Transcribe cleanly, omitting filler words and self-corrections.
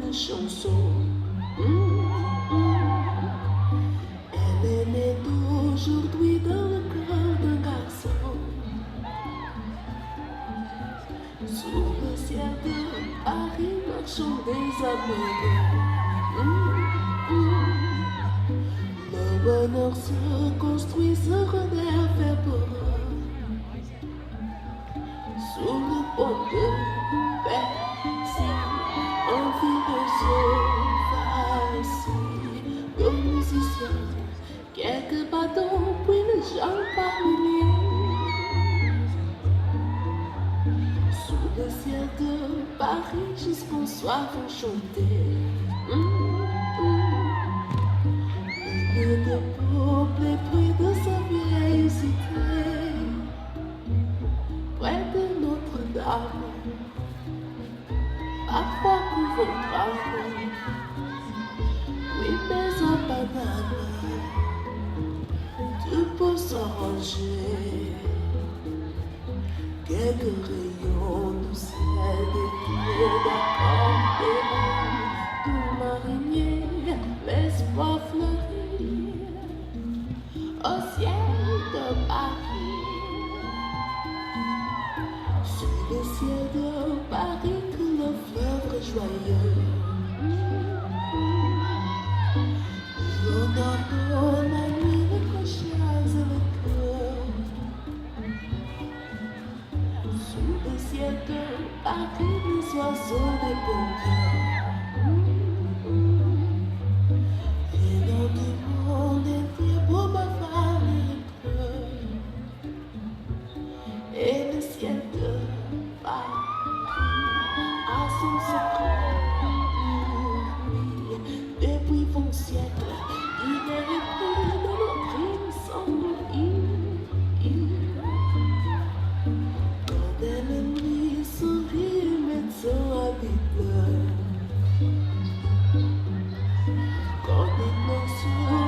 de chansons. Elle est née d'aujourd'hui dans le cœur d'un garçon. Sous le ciel de Paris marchent des amoureux. Le bonheur se construit, se relève vers pour eux. Sous le pont de Bercy, un philosophe assis, le musicien, quelques bateaux, puis les gens par milliers. Sous le ciel de Paris, jusqu'au soir enchanté. Le dépeuplé près de sa vieille cité, près de Notre-Dame, parfois couvre drame, oui mais en banane, tu peux s'arranger. Quelques rayons du ciel d'été d'accordéon, tout marinier, l'espoir fleurit au ciel de Paris. Sur le ciel de Paris que le fleuve est joyeux. On ordonne la nuit les clochards et le cœur. Sous le ciel de Paris, les oiseaux des bons cœurs. Venant du monde entier pour m'avaler le cœur. Et le ciel de Paris a son secret. Depuis 20 siècles, il est repris de nos crimes sans nous. Quand l'ennemi sourit, médecin habite. Quand il nous sourit,